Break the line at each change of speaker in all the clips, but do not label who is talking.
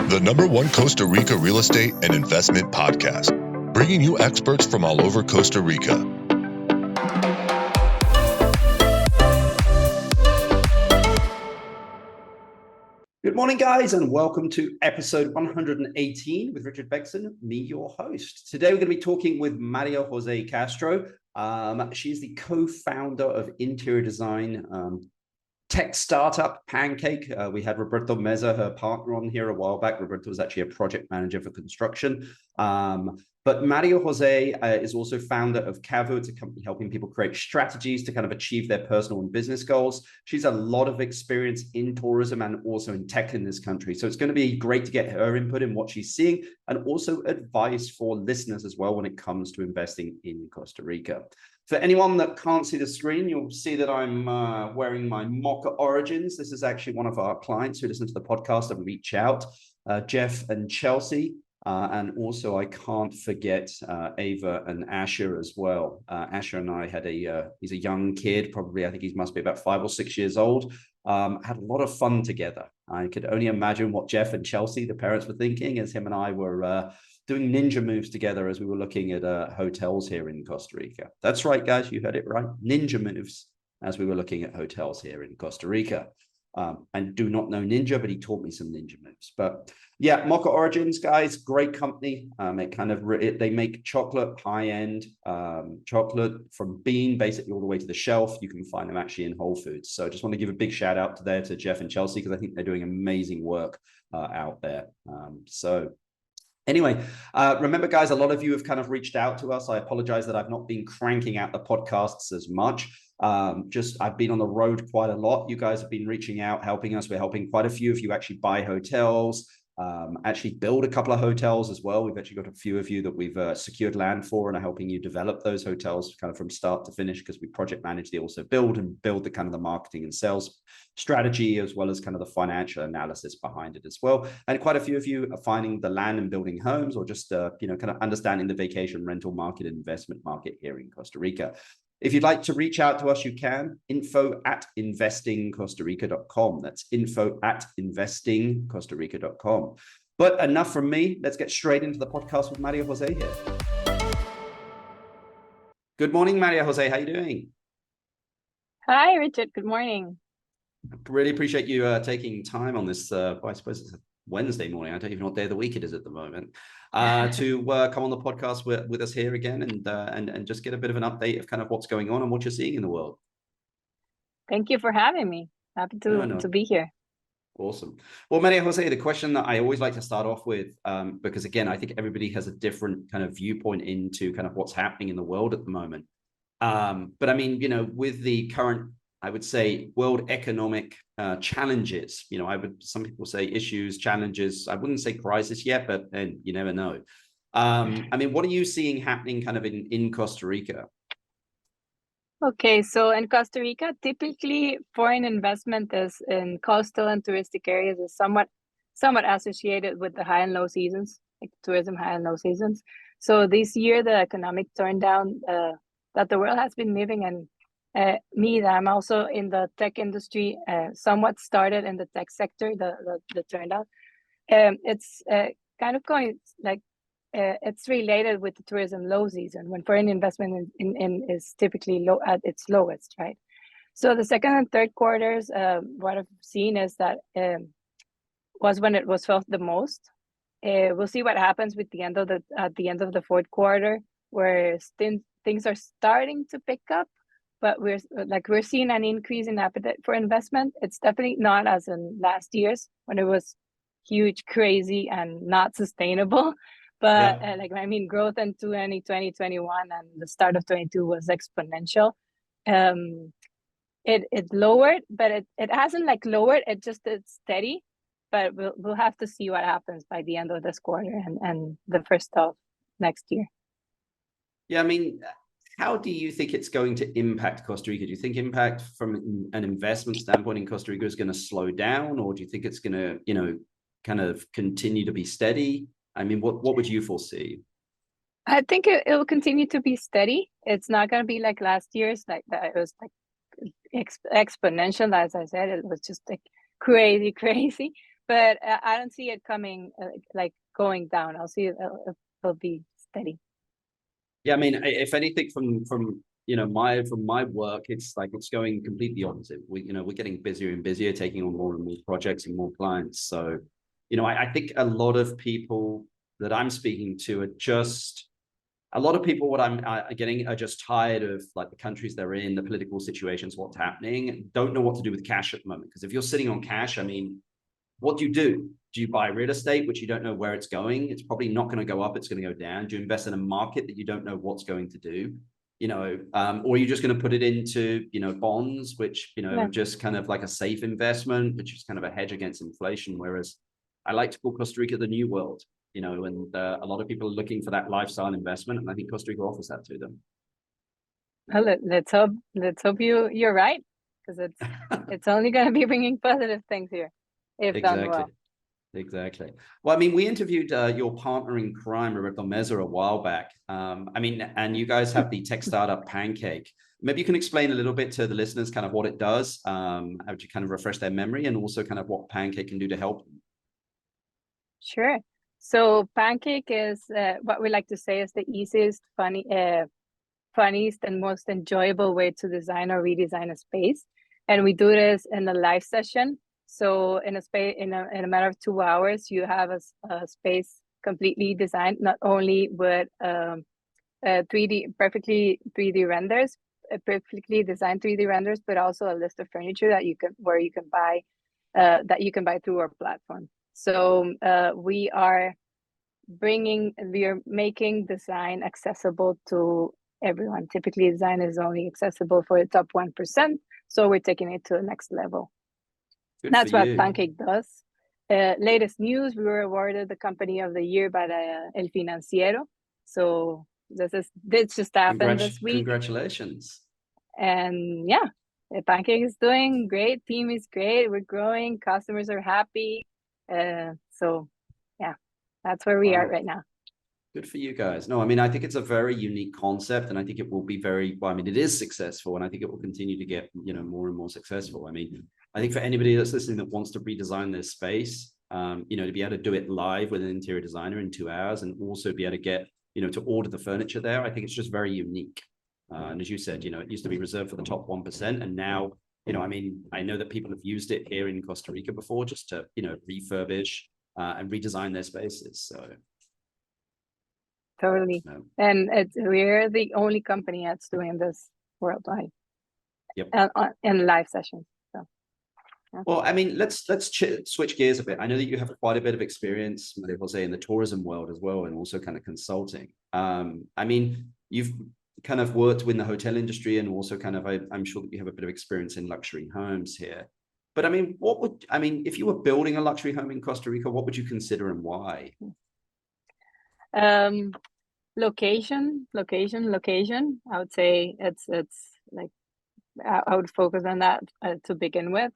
the #1 Costa Rica real estate and investment podcast, bringing you experts from all over Costa Rica.
Good morning, guys, and welcome to episode 118 with Richard Begson, me, your host. Today, we're going to be talking with Maria Jose Castro. She's the co-founder of interior design tech startup Pancake. We had Roberto Meza, her partner, on here a while back. Roberto was actually a project manager for construction. But Maria Jose is also founder of Cavu. It's a company helping people create strategies to kind of achieve their personal and business goals. She's a lot of experience in tourism and also in tech in this country. So it's going to be great to get her input in what she's seeing and also advice for listeners as well when it comes to investing in Costa Rica. For anyone that can't see the screen, you'll see that I'm wearing my Mocha Origins. This is actually one of our clients who listen to the podcast and reach out, Jeff and Chelsea. And also, I can't forget Ava and Asher as well. Asher and I had he's a young kid, probably, I think he must be about 5 or 6 years old. Had a lot of fun together. I could only imagine what Jeff and Chelsea, the parents, were thinking as him and I were doing ninja moves together as we were looking at hotels here in Costa Rica. That's right, guys, you heard it right. Ninja moves as we were looking at hotels here in Costa Rica. I do not know ninja, but he taught me some ninja moves. But yeah, Mocha Origins, guys, great company. They make chocolate, high-end chocolate from bean, basically all the way to the shelf. You can find them actually in Whole Foods. So I just want to give a big shout out to Jeff and Chelsea, because I think they're doing amazing work out there. Anyway, remember, guys, a lot of you have kind of reached out to us. I apologize that I've not been cranking out the podcasts as much. I've been on the road quite a lot. You guys have been reaching out, helping us. We're helping quite a few of you actually buy hotels, actually build a couple of hotels as well. We've actually got a few of you that we've secured land for and are helping you develop those hotels kind of from start to finish, because we project manage, they also build the kind of the marketing and sales strategy, as well as kind of the financial analysis behind it as well. And quite a few of you are finding the land and building homes, or just kind of understanding the vacation rental market and investment market here in Costa Rica. If you'd like to reach out to us, you can. info@investingcostarica.com. That's info@investingcostarica.com. But enough from me. Let's get straight into the podcast with Maria Jose here. Good morning, Maria Jose. How are you doing?
Hi, Richard. Good morning.
Really appreciate you taking time on this, I suppose it's a Wednesday morning. I don't even know what day of the week it is at the moment, to come on the podcast with us here again and just get a bit of an update of kind of what's going on and what you're seeing in the world.
Thank you for having me. Happy to be here.
Awesome. Well, Maria Jose, the question that I always like to start off with, because again, I think everybody has a different kind of viewpoint into kind of what's happening in the world at the moment. But I mean, with the current, I would say, world economic challenges, some people say issues, challenges. I wouldn't say crisis yet, but you never know. I mean, what are you seeing happening kind of in Costa Rica?
Okay, so in Costa Rica, typically foreign investment is in coastal and touristic areas is somewhat associated with the high and low seasons, like tourism high and low seasons. So this year, the economic turndown that the world has been living, and I'm also in the tech industry, somewhat started in the tech sector, the turnout. It's kind of going like it's related with the tourism low season, when foreign investment is typically low at its lowest, right? So the second and third quarters, what I've seen is that was when it was felt the most. We'll see what happens with at the end of the fourth quarter, where things are starting to pick up. But we're seeing an increase in appetite for investment. It's definitely not as in last year's, when it was huge, crazy, and not sustainable. But growth in 2021 and the start of 22 was exponential. It lowered, but it hasn't lowered. It's steady. But we'll have to see what happens by the end of this quarter and the first of next year.
Yeah, I mean, how do you think it's going to impact Costa Rica? Do you think impact from an investment standpoint in Costa Rica is going to slow down, or do you think it's going to, kind of continue to be steady? I mean, what would you foresee?
I think it will continue to be steady. It's not going to be like last year's, like that. It was like exponential, as I said. It was just like crazy. but I don't see it coming like going down. I'll see it'll be steady.
Yeah, I mean, if anything, from my work, it's like it's going completely opposite. We're getting busier and busier, taking on more and more projects and more clients. So, I think a lot of people that I'm speaking to are just a lot of people. What I'm getting are just tired of like the countries they're in, the political situations, what's happening, don't know what to do with cash at the moment. Because if you're sitting on cash, I mean, what do? Do you buy real estate, which you don't know where it's going? It's probably not going to go up. It's going to go down. Do you invest in a market that you don't know what's going to do? Or are you just going to put it into, bonds, which, just kind of like a safe investment, which is kind of a hedge against inflation. Whereas I like to call Costa Rica the new world, and a lot of people are looking for that lifestyle investment. And I think Costa Rica offers that to them.
Well, let's hope you're right, because it's only going to be bringing positive things here if done well.
Exactly. Well, I mean, we interviewed your partner in crime, Roberto Meza, a while back. And you guys have the tech startup Pancake. Maybe you can explain a little bit to the listeners kind of what it does, how to kind of refresh their memory, and also kind of what Pancake can do to help them.
Sure. So Pancake is what we like to say is the easiest, funniest, and most enjoyable way to design or redesign a space. And we do this in a live session. So in a matter of 2 hours, you have a space completely designed, not only with 3D, perfectly 3D renders, perfectly designed 3D renders, but also a list of furniture that you can buy through our platform. So we are making design accessible to everyone. Typically, design is only accessible for the top 1%. So we're taking it to the next level. That's what Pancake does. Latest news, we were awarded the Company of the Year by the El Financiero. So this just happened this week.
Congratulations.
And yeah, Pancake is doing great. Team is great. We're growing. Customers are happy. So yeah, that's where we are right now.
Good for you guys. No, I mean, I think it's a very unique concept, and I think it will be it is successful, and I think it will continue to get, more and more successful. I mean, I think for anybody that's listening that wants to redesign their space, to be able to do it live with an interior designer in 2 hours, and also be able to get, to order the furniture there, I think it's just very unique. And as you said, it used to be reserved for the top 1%. And now, I know that people have used it here in Costa Rica before just to, refurbish and redesign their spaces. So.
Totally. No. And we're the only company that's doing this worldwide.
Yep.
In live sessions. So. Yeah.
Well, I mean, let's switch gears a bit. I know that you have quite a bit of experience, Maria Jose, in the tourism world as well, and also kind of consulting. I mean, you've kind of worked with the hotel industry, and also kind of, I'm sure that you have a bit of experience in luxury homes here. But I mean, if you were building a luxury home in Costa Rica, what would you consider and why?
Location. I would say it's like I would focus on that to begin with.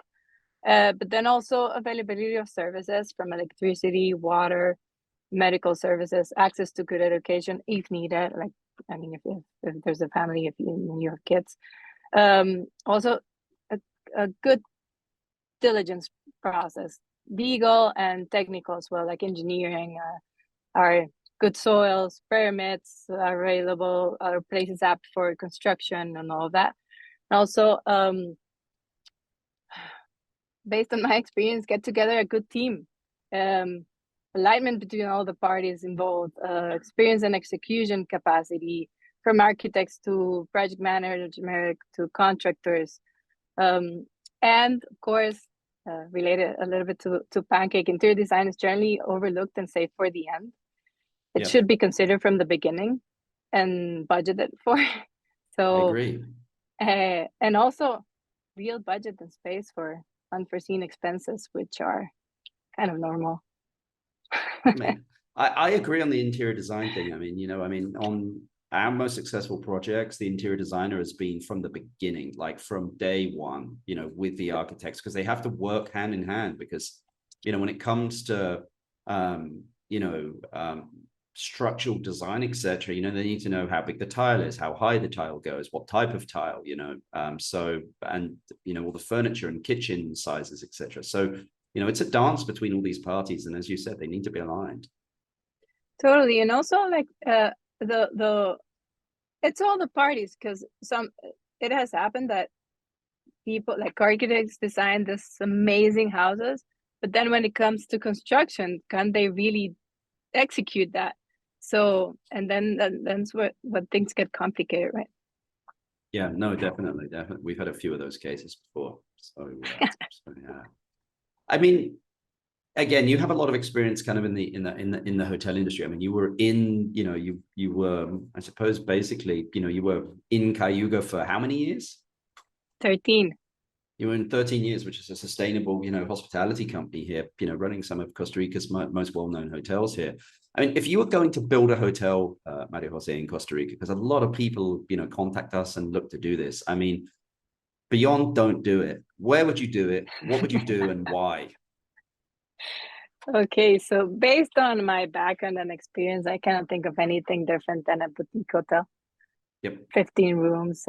But then also availability of services from electricity, water, medical services, access to good education if needed. Like, I mean, if there's a family, if you have kids. Also a good diligence process, legal and technical as well, like engineering, our good soils, permits are available, our places apt for construction and all of that. And also, based on my experience, get together a good team, alignment between all the parties involved, experience and execution capacity, from architects to project managers to contractors. And of course, related a little bit to Pancake, interior design is generally overlooked and saved for the end. It should be considered from the beginning and budgeted for. So
I agree.
And also real budget and space for unforeseen expenses, which are kind of normal.
I agree on the interior design thing. I mean, on our most successful projects, the interior designer has been from the beginning, like from day one, with the architects, because they have to work hand in hand. Because, when it comes to, structural design, etc., they need to know how big the tile is, how high the tile goes, what type of tile, all the furniture and kitchen sizes, etc. So you know, it's a dance between all these parties. And as you said, they need to be aligned.
Totally. And also like the it's all the parties, because it has happened that people like architects design this amazing houses, but then when it comes to construction, can they really execute that? So, and then that's what things get complicated, right?
Yeah, no, definitely. We've had a few of those cases before. So, so yeah. I mean, again, you have a lot of experience kind of in the hotel industry. I mean, you were in, you know, you were, I suppose, basically, you know, you were in Cayuga for how many years?
13.
You were in 13 years, which is a sustainable, you know, hospitality company here, you know, running some of Costa Rica's most well-known hotels here. I mean, if you were going to build a hotel, Mario Jose, in Costa Rica, because a lot of people, you know, contact us and look to do this. I mean, beyond don't do it, where would you do it? What would you do and why?
Okay, so based on my background and experience, I cannot think of anything different than a boutique hotel.
Yep.
15 rooms,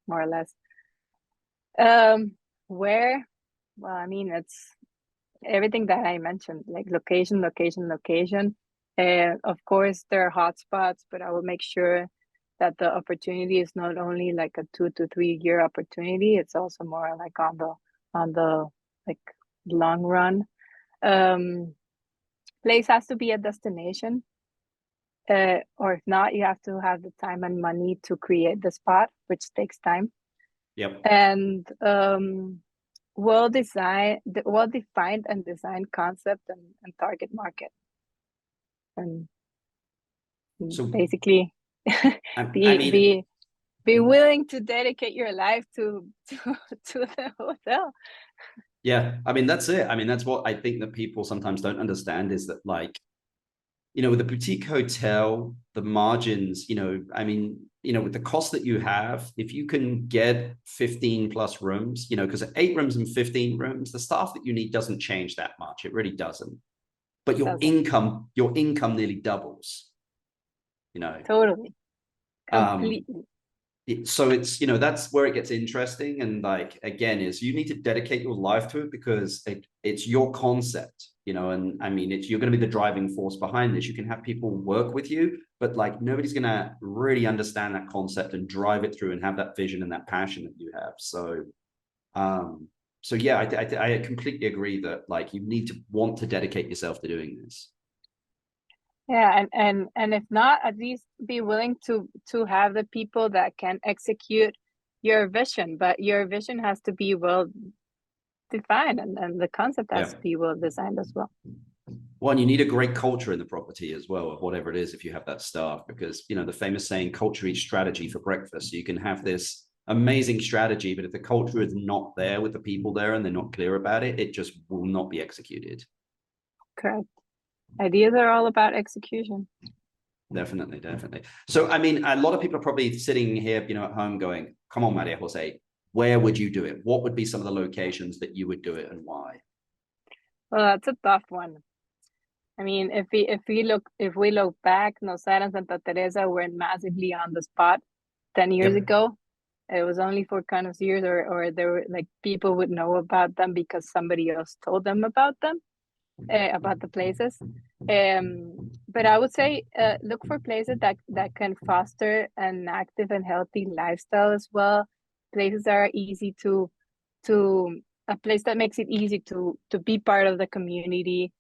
more or less. Where? Well, I mean, it's everything that I mentioned, like location, location, location. Of course, there are hotspots, but I will make sure that the opportunity is not only like a 2 to 3 year opportunity. It's also more like on the like long run. Place has to be a destination, or if not, you have to have the time and money to create the spot, which takes time.
Yep.
And well-defined and designed concept and target market, and
So
basically be willing to dedicate your life to the hotel.
Yeah, I mean, that's it. I mean, that's what I think that people sometimes don't understand is that, like, you know, with a boutique hotel, the margins, you know, I mean, you know, with the cost that you have, if you can get 15 plus rooms, you know, because 8 rooms and 15 rooms, the staff that you need doesn't change that much. It really doesn't. But your income nearly doubles, you know.
Totally. Completely.
So it's, you know, that's where it gets interesting. And like, again, is you need to dedicate your life to it because it's your concept, you know, and I mean, you're going to be the driving force behind this. You can have people work with you, but like nobody's going to really understand that concept and drive it through and have that vision and that passion that you have. So, so yeah, I completely agree that like you need to want to dedicate yourself to doing this.
Yeah, and if not, at least be willing to have the people that can execute your vision, but your vision has to be well defined, and the concept has to be well designed as well.
Well, and you need a great culture in the property as well, of whatever it is, if you have that staff, because, you know, the famous saying, culture eats strategy for breakfast. So you can have this amazing strategy, but if the culture is not there with the people there and they're not clear about it, it just will not be executed.
Correct. Ideas are all about execution.
Definitely, definitely. So, I mean, a lot of people are probably sitting here, you know, at home going, come on, Maria Jose, where would you do it? What would be some of the locations that you would do it and why?
Well, that's a tough one. I mean, if we look back, Nosara and Santa Teresa were massively on the spot 10 years ago. It was only for connoisseurs or there were like people would know about them because somebody else told them about them. About the places, but I would say look for places that can foster an active and healthy lifestyle as well. Places that are easy to a place that makes it easy to be part of the community,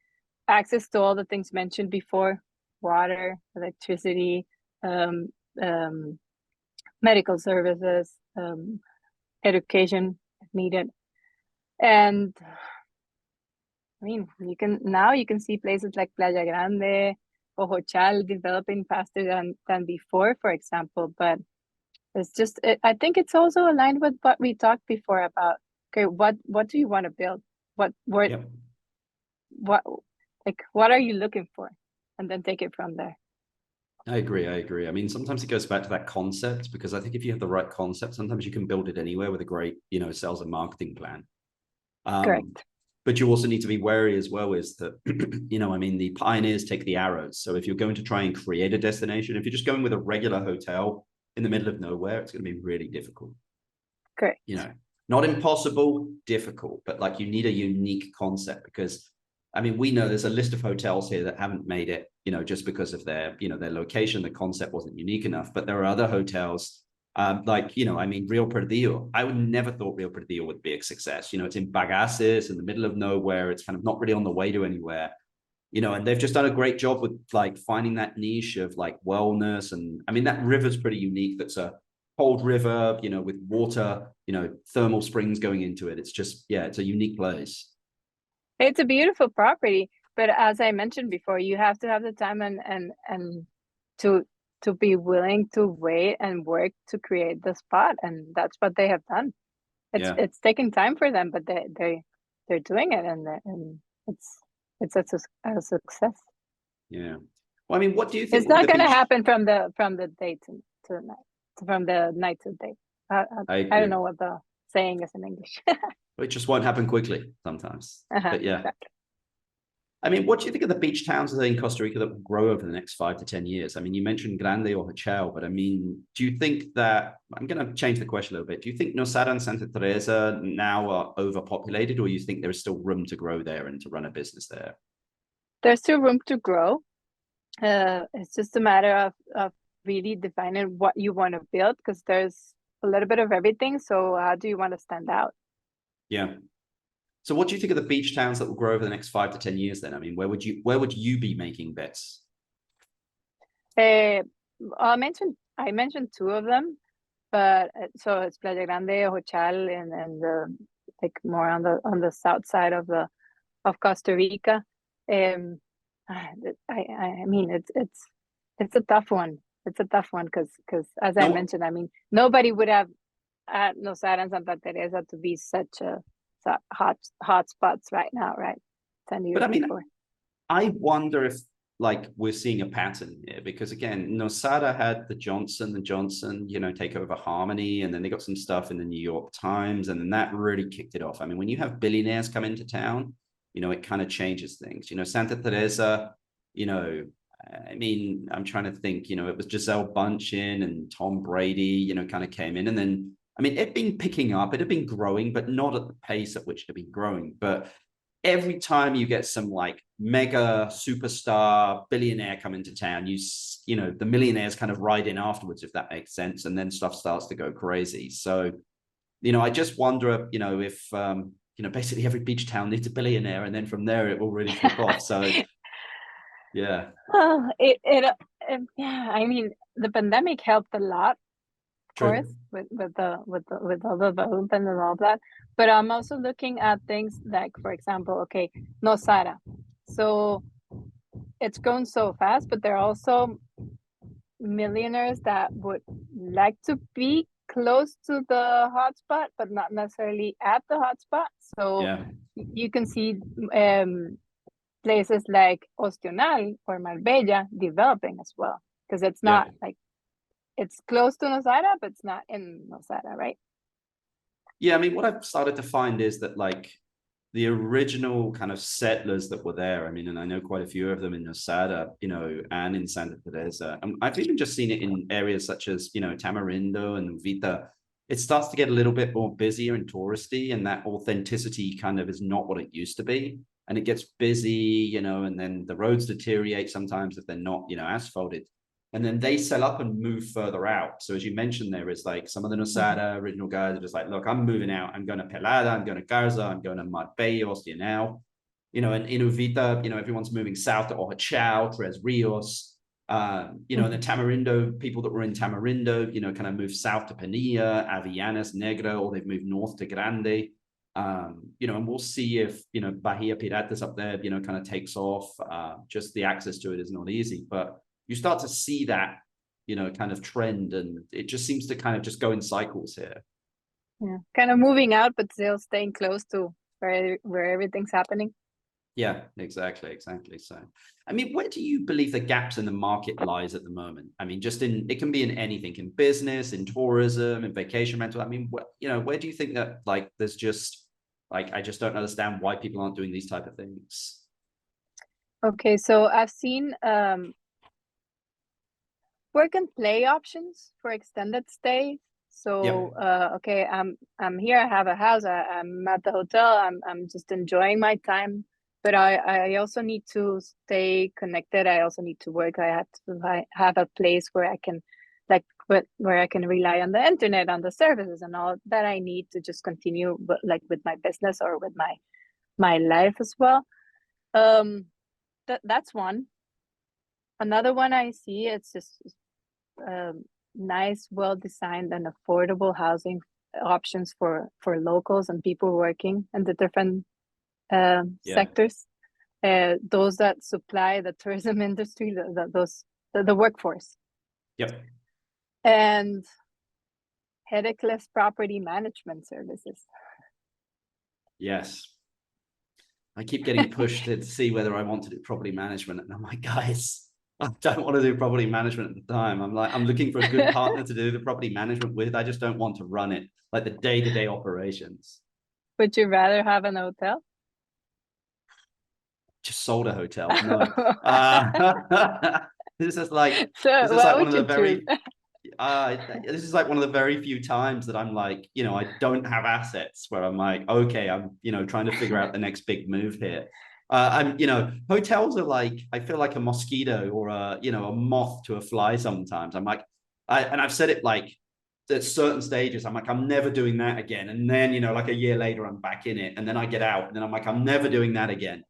access to all the things mentioned before: water, electricity, medical services, education if needed. And I mean, you can see places like Playa Grande or Hochal developing faster than before, for example. But it's just, I think it's also aligned with what we talked before about, okay, what do you want to build? What are you looking for? And then take it from there.
I agree. I mean, sometimes it goes back to that concept, because I think if you have the right concept, sometimes you can build it anywhere with a great, you know, sales and marketing plan.
Correct.
But you also need to be wary as well, is that, you know, I mean, the pioneers take the arrows. So if you're going to try and create a destination, if you're just going with a regular hotel in the middle of nowhere, it's going to be really difficult.
Correct.
You know, Not impossible, difficult, but like you need a unique concept because, I mean, we know there's a list of hotels here that haven't made it, you know, just because of their, you know, their location, the concept wasn't unique enough. But there are other hotels like, you know, I mean, Rio Perdido. I would never thought Rio Perdido would be a success. You know, it's in Bagaces in the middle of nowhere. It's kind of not really on the way to anywhere, you know, and they've just done a great job with like finding that niche of like wellness. And I mean, that river's pretty unique. That's a cold river, you know, with water, you know, thermal springs going into it. It's just, yeah, it's a unique place.
It's a beautiful property, but as I mentioned before, you have to have the time and to be willing to wait and work to create the spot, and that's what they have done. It's taking time for them, but they're doing it, and it's a success.
Yeah. Well, I mean, what do you think?
It's not going to happen from the day to the night, from the night to the day. I don't know what the saying is in English.
It just won't happen quickly sometimes. But yeah.
Exactly.
I mean, what do you think of the beach towns in Costa Rica that will grow over the next 5 to 10 years? I mean, you mentioned Grande or Hachao, but I mean, do you think that, I'm going to change the question a little bit. Do you think Nosara and Santa Teresa now are overpopulated, or you think there's still room to grow there and to run a business there?
There's still room to grow. It's just a matter of really defining what you want to build, because there's a little bit of everything. So how do you want to stand out?
Yeah. So what do you think of the beach towns that will grow over the next 5 to 10 years then? I mean, where would you be making bets?
I mentioned two of them, but so it's Playa Grande, Hochal, and like more on the south side of Costa Rica. I mean, it's a tough one. It's a tough one because as I mentioned, I mean, nobody would have Nosara and Santa Teresa to be such a hot spots right now, right? 10 years before.
I wonder if like we're seeing a pattern here, because again, Nosara had the Johnson, you know, take over Harmony, and then they got some stuff in the New York Times, and then that really kicked it off. I mean, when you have billionaires come into town, you know, it kind of changes things. You know, Santa Teresa, you know, I mean, I'm trying to think, you know, it was Gisele Bündchen and Tom Brady, you know, kind of came in, and then, I mean, it'd been picking up, it had been growing, but not at the pace at which it had been growing. But every time you get some like mega superstar billionaire come into town, you know, the millionaires kind of ride in afterwards, if that makes sense. And then stuff starts to go crazy. So, you know, I just wonder, you know, if, you know, basically every beach town needs a billionaire, and then from there it will really kick off. So, yeah.
Oh, yeah, I mean, the pandemic helped a lot, of course, with all the development and all that. But I'm also looking at things like, for example, okay, Nosara. So it's grown so fast, but there are also millionaires that would like to be close to the hotspot, but not necessarily at the hotspot. So you can see places like Ostional or Marbella developing as well, because it's not like it's close to Nosara, but it's not in Nosara, right?
Yeah, I mean, what I've started to find is that like the original kind of settlers that were there, I mean, and I know quite a few of them in Nosara, you know, and in Santa Teresa. And I've even just seen it in areas such as, you know, Tamarindo and Vita. It starts to get a little bit more busier and touristy, and that authenticity kind of is not what it used to be. And it gets busy, you know, and then the roads deteriorate sometimes if they're not, you know, asphalted. And then they sell up and move further out. So as you mentioned, there is like some of the Nosara original guys are just like, look, I'm moving out. I'm going to Pelada. I'm going to Garza. I'm going to Marbella, Ostional. You know, and in Uvita, you know, everyone's moving south to Ojachao, Tres Rios. You know, and the Tamarindo, people that were in Tamarindo, you know, kind of moved south to Pinilla, Avellanas, Negro, or they've moved north to Grande. You know, and we'll see if, you know, Bahia Piratas up there, you know, kind of takes off. Just the access to it is not easy, but you start to see that, you know, kind of trend, and it just seems to kind of just go in cycles here.
Yeah, kind of moving out, but still staying close to where everything's happening.
Yeah, exactly. So, I mean, where do you believe the gaps in the market lies at the moment? I mean, just it can be in anything, in business, in tourism, in vacation rental. I mean, you know, where do you think that like there's just like, I just don't understand why people aren't doing these type of things.
Okay, so I've seen work and play options for extended stay So, okay, I'm here. I have a house. I'm at the hotel. I'm just enjoying my time. But I also need to stay connected. I also need to work. I have to have a place where I can, like, where I can rely on the internet, on the services, and all that I need to just continue, but like with my business or with my life as well. That's one. Another one I see, it's just nice, well-designed and affordable housing options for locals and people working in the different sectors. Those that supply the tourism industry, the workforce.
Yep.
And headachless property management services.
Yes. I keep getting pushed to see whether I want to do property management. And I'm like, guys, I don't want to do property management at the time. I'm looking for a good partner to do the property management with. I just don't want to run it, like the day-to-day operations.
Would you rather have an hotel?
Just sold a hotel. No. This is like,
so
this is like
one of the very,
this is like one of the very few times that I'm like, I don't have assets where I'm like, okay, I'm, trying to figure out the next big move here. Hotels are like, I feel like a mosquito or a moth to a fly sometimes. I'm like, and I've said it like at certain stages, I'm like, I'm never doing that again. And then, like a year later, I'm back in it. And then I get out and then I'm like, I'm never doing that again.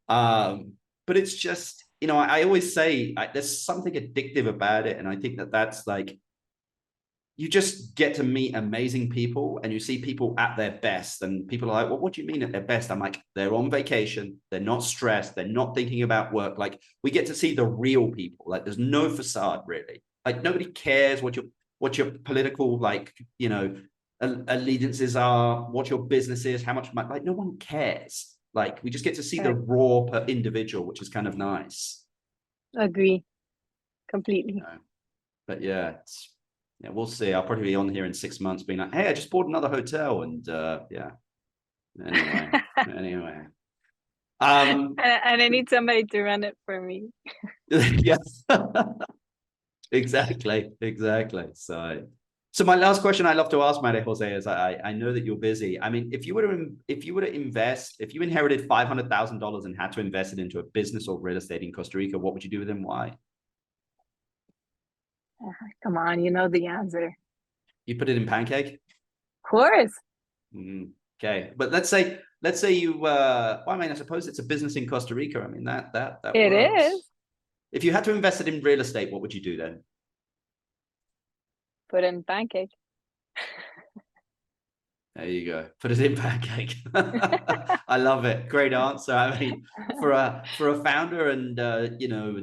But it's just, I always say there's something addictive about it. And I think that's like, you just get to meet amazing people and you see people at their best, and people are like, well, what do you mean at their best? I'm like, they're on vacation. They're not stressed. They're not thinking about work. Like, we get to see the real people. Like, there's no facade really. Like, nobody cares what your political, like, allegiances are, what your business is, how much money, like, no one cares. Like, we just get to see the raw per individual, which is kind of nice.
Agree. Completely.
But yeah, we'll see. I'll probably be on here in 6 months being like, hey, I just bought another hotel. And anyway.
And I need somebody to run it for me.
Yes. Exactly. So my last question I love to ask, Maria Jose, is I know that you're busy. I mean, if you were to invest, if you inherited $500,000 and had to invest it into a business or real estate in Costa Rica, what would you do with it and why?
Come on, you know the answer.
You put it in Pancake?
Of course.
Okay, but let's say you. Well, I mean, I suppose it's a business in Costa Rica. I mean, that
it
works.
is.
If you had to invest it in real estate, what would you do then?
Put it in Pancake.
There you go. Put it in Pancake. I love it. Great answer. I mean, for a founder and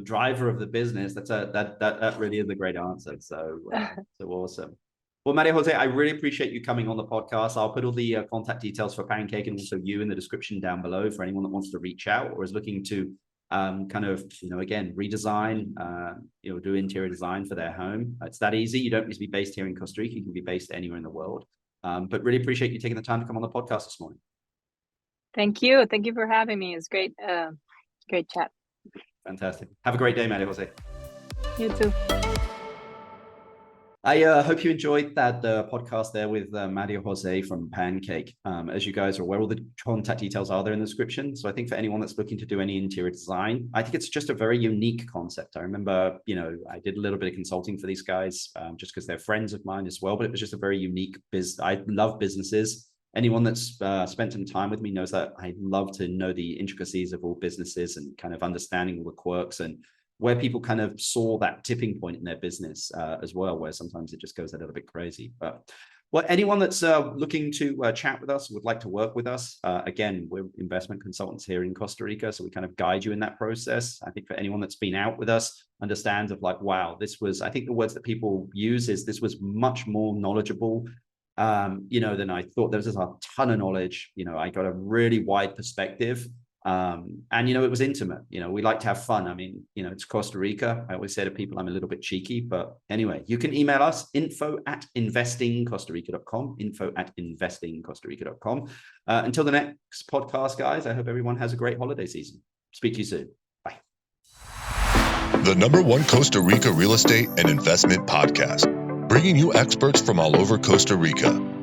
driver of the business, that really is a great answer. So awesome. Well, Maria Jose, I really appreciate you coming on the podcast. I'll put all the contact details for Pancake and also you in the description down below for anyone that wants to reach out or is looking to again, redesign, do interior design for their home. It's that easy. You don't need to be based here in Costa Rica. You can be based anywhere in the world. But really appreciate you taking the time to come on the podcast this morning.
Thank you. Thank you for having me. It's great. Great chat.
Fantastic. Have a great day, Maria Jose.
You too.
I hope you enjoyed that podcast there with Maria Jose from Pancake. As you guys are aware, all the contact details are there in the description. So I think for anyone that's looking to do any interior design, I think it's just a very unique concept. I remember, I did a little bit of consulting for these guys just because they're friends of mine as well, but it was just a very unique business. I love businesses. Anyone that's spent some time with me knows that I love to know the intricacies of all businesses and kind of understanding all the quirks and where people kind of saw that tipping point in their business as well, where sometimes it just goes a little bit crazy. But anyone that's looking to chat with us, would like to work with us, again, we're investment consultants here in Costa Rica, so we kind of guide you in that process. I think for anyone that's been out with us, understands of like, wow, I think the words that people use is this was much more knowledgeable than I thought. There was just a ton of knowledge. I got a really wide perspective. And it was intimate. We like to have fun. I mean, it's Costa Rica. I always say to people I'm a little bit cheeky, but anyway, you can email us info@investingcostarica.com, info@investingcostarica.com. Until the next podcast, guys, I hope everyone has a great holiday season. Speak to you soon. Bye.
The #1 Costa Rica real estate and investment podcast, bringing you experts from all over Costa Rica.